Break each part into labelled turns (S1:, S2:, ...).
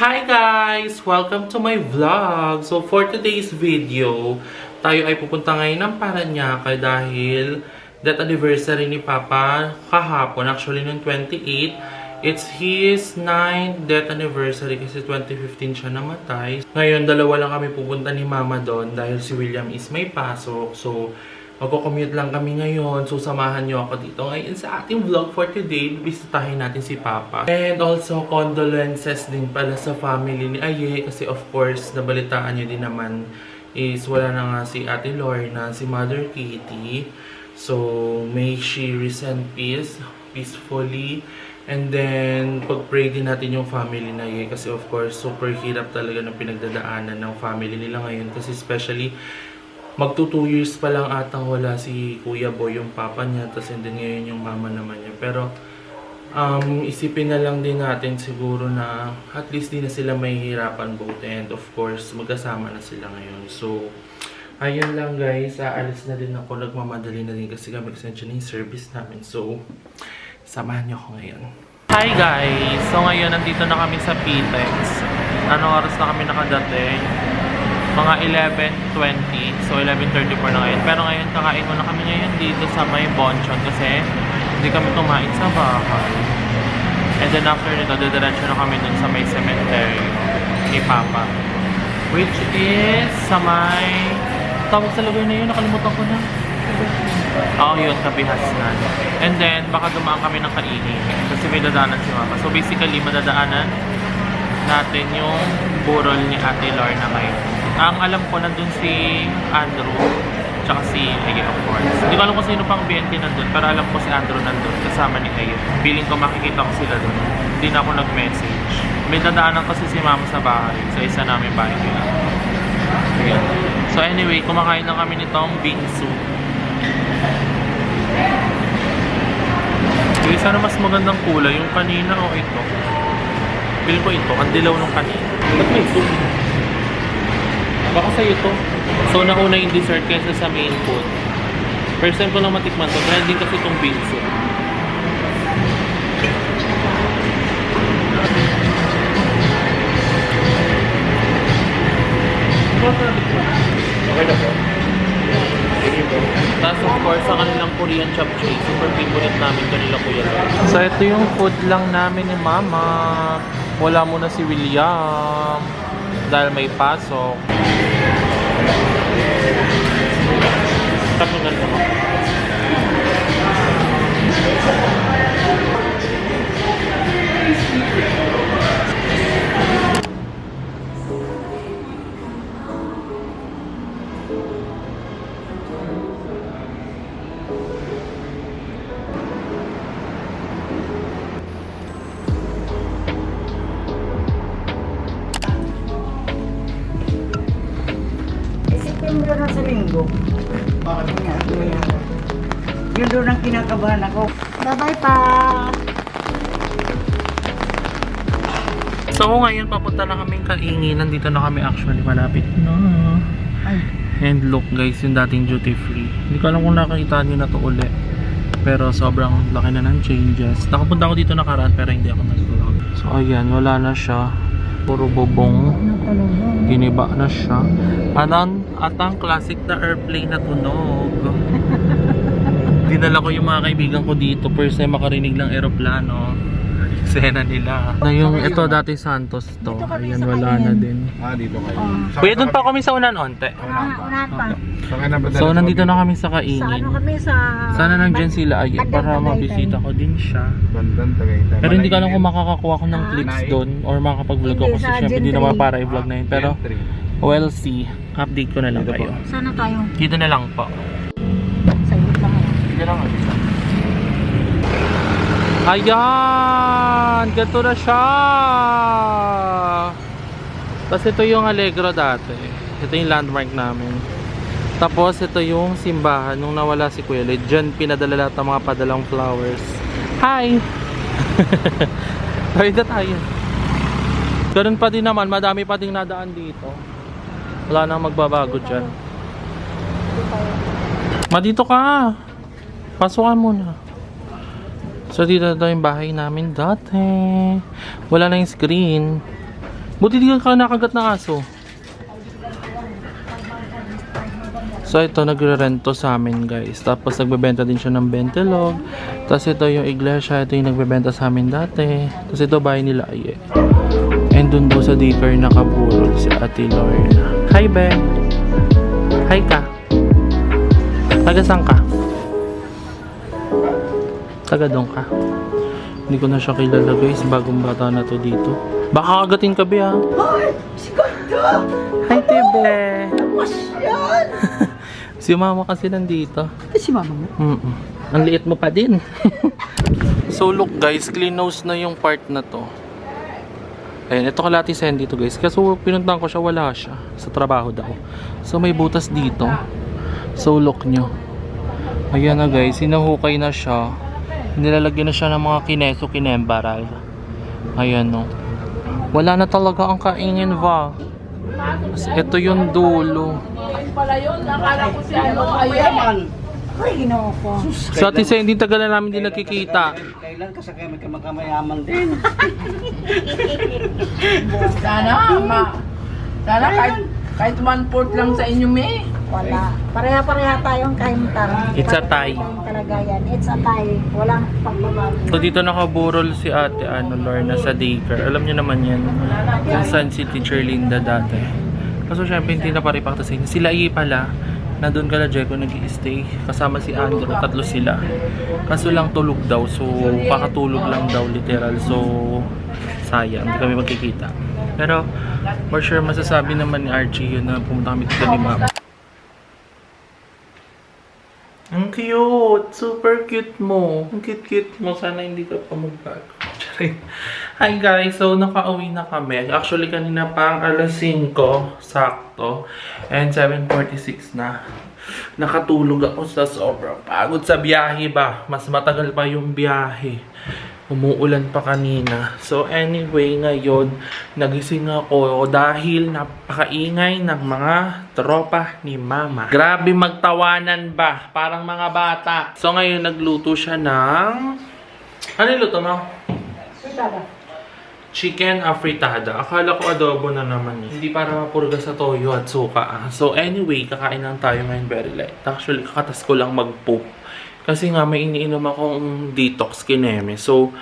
S1: Hi guys! Welcome to my vlog! So for today's video, tayo ay pupunta ngayon ng Parañaque dahil death anniversary ni Papa kahapon. Actually, noong 28, it's his 9th death anniversary kasi 2015 siya namatay. Ngayon, dalawa lang kami pupunta ni Mama doon dahil si William is may pasok. So, magko-commute lang kami ngayon. So, samahan nyo ako dito ngayon sa ating vlog for today. Bisitahin natin si Papa. And also, condolences din pala sa family ni Aye. Kasi of course, nabalitaan nyo din naman is wala na nga si Ate Lorna, si Mother Katie. So, may she rest in peace, peacefully. And then, pag-pray din natin yung family na Aye. Kasi of course, super hirap talaga ng pinagdadaanan ng family nila ngayon. Kasi especially, magto 2 years pa lang atang wala si Kuya Boy, yung papa niya, tapos and then ngayon yung mama naman niya. Pero isipin na lang din natin siguro na at least di na sila mahihirapan both, and of course magkasama na sila ngayon. So ayun lang guys, aalis na din ako, nagmamadali na din kasi kami kasi nandiyan yung service namin. So samahan niyo ako ngayon. Hi guys! So ngayon nandito na kami sa Pitex. Anong oras na kami nakadating? Mga 11:20, so 11:34 na ngayon. Pero ngayon, kakain muna kami ngayon dito sa may Bonchon kasi hindi kami kumain sa bahay. And then after nito, didiretso na kami dun sa may cemetery ni Papa. Which is sa may... Tawag sa lugar na yun, nakalimutan ko na. Oo, yun, Kabihasnan. And then, baka dumaan kami ng Kaini kasi may dadaanan si Mama. So basically, madadaanan natin yung burol ni Ate Lorna ngayon. Ang alam ko, nandun si Andrew, tsaka si Aye, of course. Hindi ko alam kung sino pang BNT nandun, pero alam ko si Andrew nandun, kasama ni Aye. Feeling ko makikita ko sila dun. Hindi na ako nag-message. May dadaanan kasi si Mama sa bahay, sa isa namin bahay nila. Ayan. So anyway, kumakain lang kami nitong bingsu. Okay, sana mas magandang kulay, yung kanina o ito. Feeling ko ito, ang dilaw nung kanina. Ba't may soup? Baka sa'yo to. So, nauna yung dessert kaysa sa main food. First time ko lang matikman to. Trending kasi itong bingsu. Okay na po. Tapos of course, sa kanilang Korean chapchae. Super favorite namin kanila kuya. So, ito yung food lang namin ni Mama. Wala muna si William dahil may pasok. Tapunan mo.
S2: September na sa linggo. Bakit nga? Yun doon ang kinakabahan ako. Bye-bye pa!
S1: So ngayon papunta na kaming Kaingi. Nandito na kami actually, malapit na. And look guys, yung dating duty free. Hindi ko alam kung nakakita nyo na to uli. Pero sobrang laki na ng changes. Nakapunta ako dito nakaraan pero hindi ako nag-vlog. So ayan, wala na siya. Puro bubong. Giniba na siya. At ang classic na airplane na tunog. Dinala ko yung mga kaibigan ko dito. First time makarinig ng aeroplano. Eksena nila. Na yung ito dati Santos to. Ayan, wala na din.
S3: Dito kayo.
S1: Kuya, doon pa kami sa unan onte.
S2: Unahan pa.
S1: So nandito na kami sa Kaingin.
S2: Sa ano kami sa...
S1: Sana nandyan sila Aye para mabisita ko din siya.
S3: Bandang Tagaytay.
S1: Pero hindi ko alam kung makakakuha ko ng clips doon or makakapag-vlog ko kasi syempre hindi naman para i-vlog na yun. Pero we'll see. Update ko na lang kayo.
S2: Sana tayo.
S1: Dito na lang po.
S2: Sagot lang ako.
S1: Dito lang ako. Ayan! Ganito na siya! Tapos ito yung Allegro dati. Ito yung landmark namin. Tapos ito yung simbahan nung nawala si Kuya Lloyd. Diyan pinadala lahat ng mga padalang flowers. Hi! Tawid na tayo. Ganun pa din naman, madami pa ding nadaan dito. Wala nang magbabago dyan. Dito ka! Pasukan muna. So dito yung bahay namin dati. Wala na yung screen. Buti di ka nakagat ng aso. So ito, nagre-rento sa amin guys. Tapos nagbebenta din siya ng bentelog. Tapos ito yung iglesia. Ito yung nagbebenta sa amin dati. Tapos ito bahay nila Aye. And dun do sa daycare nakaburol si Ate Lorna. Hi Be! Hi ka! Taga saan ka? Taga doon ka? Hindi ko na siya kilala guys. Bagong bata na to dito. Baka kagatin ka Be ha?
S2: Ay! Si Ganda!
S1: Hi Tebe!
S2: Masyan!
S1: Si mama kasi nandito.
S2: Si mama mo?
S1: Ang liit mo pa din. So look guys, clean nose na yung part na to. Ayan, ito kalati Sandy to guys. Kaso pinuntahan ko siya, wala siya. Sa trabaho daw. So may butas dito. So look nyo. Ayan na guys, hinahukay na siya. Nilalagyan na siya ng mga kineso kinembaral. Ayan no. Wala na talaga ang kaingin va. Ito yung dulo.
S3: Pala yun, nakala ko si ano, ayaman.
S2: Ay, ginawa ko.
S1: Sa Ate Sandy, tagal na namin din nakikita.
S4: Kailan kasi kami magkamayaman din.
S3: Sana kahit 1/4 lang sa inyo, me.
S2: Wala. Pareha-pareha tayong kaimtang.
S1: It's a tie.
S2: Kalagayan. It's a tie. Walang pagbabago.
S1: So dito nakaburol si Ate Lorna sa daycare. Alam niyo naman yan. Yung Sun City Teacher Linda dati. Kaso syempre hindi na paripakta sa inyo. Sila Iye pala. Nandun kala Jeko nag-i-stay. Kasama si Andrew. Tatlo sila. Kaso lang tulog daw. So kakatulog lang daw literal. So sayang. Hindi kami magkikita. Pero for sure masasabi naman ni Archie yun na pumunta kami dito ni Mama. Ang cute! Super cute mo. Ang cute-cute mo. Sana hindi ka pa magbago. Charing. Hi guys! So, nakauwi na kami. Actually, kanina pang alas 5. Sakto. And 7:46 na. Nakatulog ako sa sobrang pagod sa biyahe ba. Mas matagal pa yung biyahe. Umuulan pa kanina. So anyway, ngayon, nagising ako dahil napakaingay ng mga tropa ni Mama. Grabe magtawanan ba? Parang mga bata. So ngayon, nagluto siya ng... Ano niluto mo?
S2: Fritada.
S1: Chicken afritada. Akala ko adobo na naman. Hindi para mapurga sa toyo at suka. So anyway, kakain lang tayo ngayon very light. Actually, kakatas ko lang mag-poop. Kasi nga may iniinom akong detox kineme. So,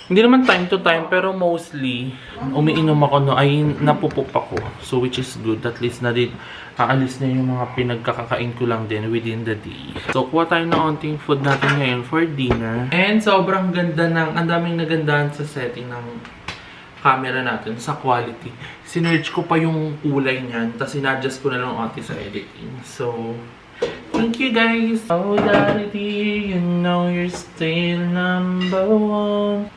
S1: hindi naman time to time, pero mostly, umiinom ako no, ay napupup ako. So, which is good. At least na din, aalis na yung mga pinagkakakain ko lang din within the day. So, kuha tayo ng onting food natin ngayon for dinner. And sobrang ganda ng, ang daming nagandahan sa setting ng camera natin, sa quality. Sinerge ko pa yung kulay niyan, tapos sinadjust ko na lang onti sa editing. So, thank you guys! Oh, daddy, you know you're still number one.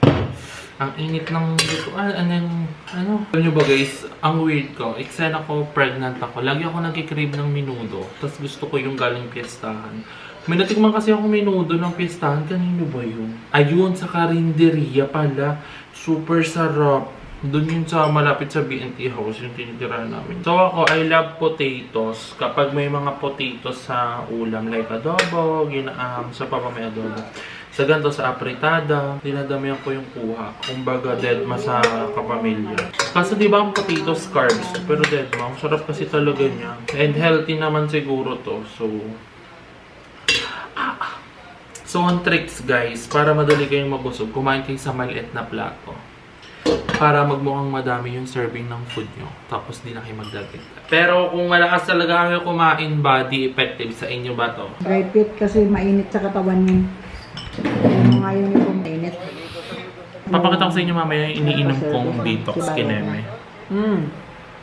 S1: Ang init ng lutuan. Ano? Alam nyo ba guys, ang weird ko. Exen ako, pregnant ako. Lagi ako nagkikrave ng menudo. Tapos gusto ko yung galing piyestahan. May natikman kasi ako menudo ng piyestahan. Kanino ba yun? Ayun, sa karinderya pala. Super sarap. Doon yun sa malapit sa BNT house, yung tinitirahan namin. So ako, I love potatoes. Kapag may mga potatoes sa ulam, like adobo, ginaam, sa papa may adobo. Sa ganito, sa apritada, dinadamihan ko yung kuha. Kumbaga, deadma sa kapamilya. Kasi di ba ang potatoes carbs? Pero deadma, ang sarap kasi talaga niya. And healthy naman siguro to. So, on tricks guys, para madali kayong mabusog, kumain kayo sa maliit na plato. Para magmukhang madami yung serving ng food nyo. Tapos di na kayo magdagdag. Pero kung malakas talaga kayo kumain, body effective sa inyo ba to?
S2: Dry fit kasi mainit sa katawan niya. Yung ayaw niyo pong mainit.
S1: Papakita ko sa inyo mamaya yung iniinom kong detox kineme.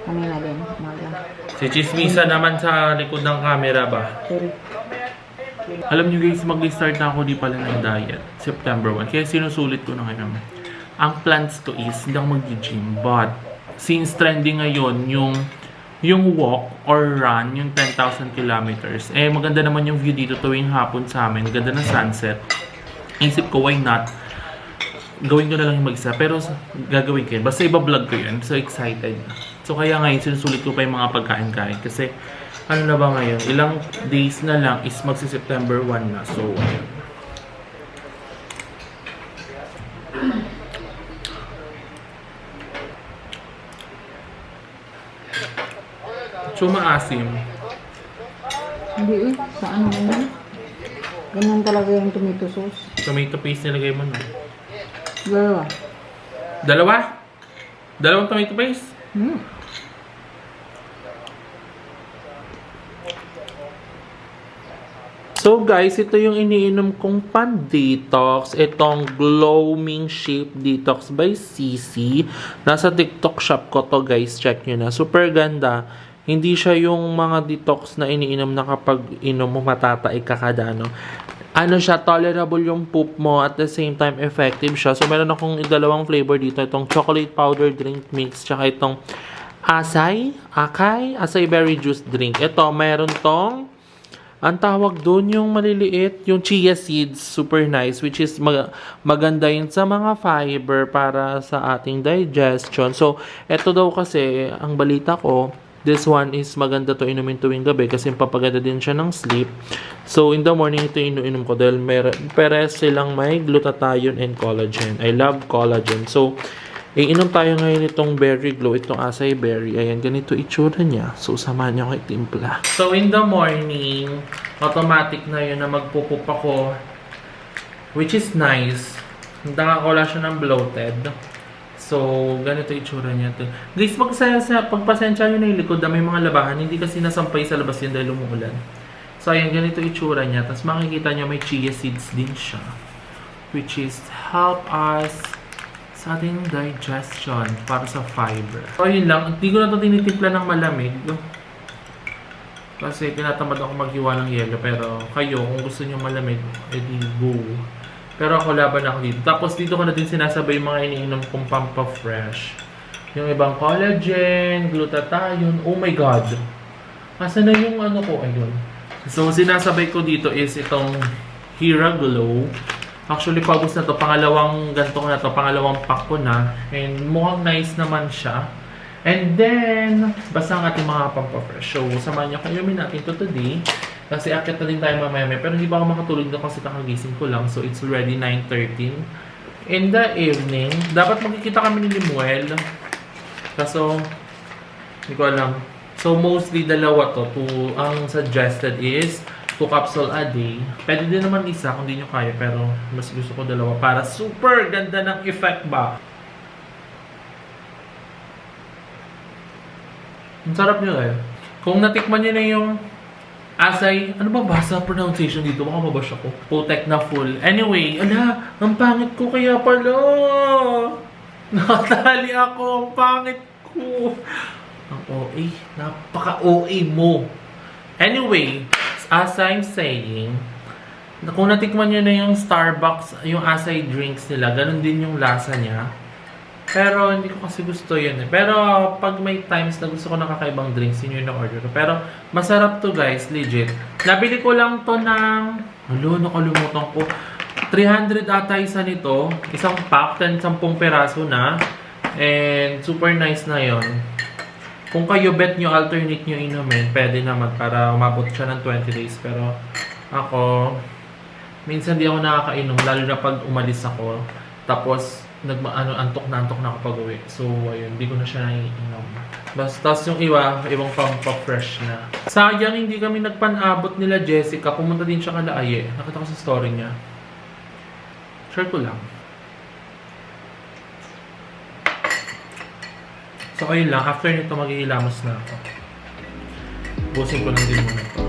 S2: Kanina din. Umaga.
S1: Si Chismisa naman sa likod ng camera ba?
S2: Sorry.
S1: Alam nyo guys, mag-start na ako di pala ng diet. September 1. Kaya sinusulit ko na ngayon. Ang plans ko is, hindi ako mag-gym. But, since trending ngayon, yung walk or run, yung 10,000 kilometers, eh maganda naman yung view dito tuwing hapon sa amin. Ganda ng sunset. Isip ko, why not? Gawin ko na lang yung mag-isa. Pero gagawin ko yun. Basta iba-vlog ko yun. So excited. So kaya ngayon, sinusulit ko pa yung mga pagkain-kain. Kasi, ano na ba ngayon? Ilang days na lang is magsi-September 1 na. So, ayun. So, maasim.
S2: Hindi eh. Saan mo yun? Ganyan talaga yung tomato sauce.
S1: Tomato paste nilagay mo na.
S2: Dalawa.
S1: Dalawa? Dalawang tomato paste?
S2: Hmm.
S1: So guys, ito yung iniinom kong pan-detox. Itong Glowing Shape Detox by CC. Nasa TikTok shop ko to guys. Check nyo na. Super ganda. Hindi siya yung mga detox na iniinom na kapag inom mo matataik ka kada ano. Ano siya, tolerable yung poop mo at the same time effective siya. So meron akong dalawang flavor dito. Itong chocolate powder drink mix tsaka itong acai berry juice drink. Ito, meron tong ang tawag doon yung maliliit, yung chia seeds, super nice, which is maganda yun sa mga fiber para sa ating digestion. So, eto daw kasi, ang balita ko, this one is maganda to inumin tuwing gabi kasi papaganda din siya ng sleep. So, in the morning, ito inuinom ko dahil pares silang may glutathione and collagen. I love collagen. So, iinom tayo ngayon itong berry glow, itong acai berry. Ayan, ganito itsura niya. So, samahan niyo kay timpla. So, in the morning, automatic na yun na magpupup ako. Which is nice. Nakakawala siya ng bloated. So, ganito itsura niya. Guys, pagpasensya nyo na yung likod na may mga labahan. Hindi kasi nasampay sa labas yun dahil umuulan. So, ayan, ganito itsura niya. Tapos makikita nyo may chia seeds din siya. Which is help us sa ating digestion para sa fiber. So, yun lang. Hindi ko na ito tinitimpla ng malamig. Kasi tinatamad ako maghiwa ng yelo. Pero kayo, kung gusto nyo malamig, edi go. Pero ako laban ako dito. Tapos dito ko na din sinasabay yung mga iniinom kong Pampa Fresh. Yung ibang collagen, glutathione. Oh my God! Asa na yung ano ko? Ayun. So, sinasabay ko dito is itong Hera Glow. Actually, paubos na to. Pangalawang ganito ko na to. Pangalawang pack ko na. And mukhang nice naman siya. And then, basta ang ating mga Pampa-Fresh. So, samahan niyo kayo natin to today. Kasi akit na din tayo mamaya. Pero hindi pa ako makatulog na kasi kakagising ko lang. So, it's already 9:13 in the evening. Dapat magkikita kami ni Limuel. Kaso, hindi ko alam. So, mostly dalawa to. Ang suggested is 2 capsule a day. Pwede din naman isa kung di nyo kaya. Pero mas gusto ko dalawa para super ganda ng effect ba. Ang sarap nyo eh. Kung natikman nyo na yung acai, ano ba basa pronunciation dito? Baka mabash ako. Putek na full. Anyway, ala, ang pangit ko kaya pala. Nakatali ako. Ang pangit ko. Ang OA. Napaka-OA mo. Anyway, as I'm saying, kung natikman nyo na yung Starbucks, yung acai drinks nila, ganun din yung lasa niya. Pero hindi ko kasi gusto yun eh. Pero pag may times na gusto ko ng kakaibang drinks, yun yung na-order ko. Pero masarap to guys, legit. Nabili ko lang to ng, nakalimutan ko. 300 ata isa nito. Isang pack, 10 peraso na. And super nice na yon. Kung kayo bet nyo, alternate nyo inumin, pwede naman para umabot siya ng 20 days. Pero ako, minsan di ako nakakainom, lalo na pag umalis ako. Tapos, antok na ako pag uwi. So, ayun, hindi ko na siya naiinom. Tapos yung ibang Pampa-Fresh na. Sayang, hindi kami nagpanabot nila Jessica. Pumunta din siya kala Aye. Nakita ko sa story niya. Share ko lang. So, ayun lang. After nito, maghihilamos na ako. Busin ko lang din muna ito.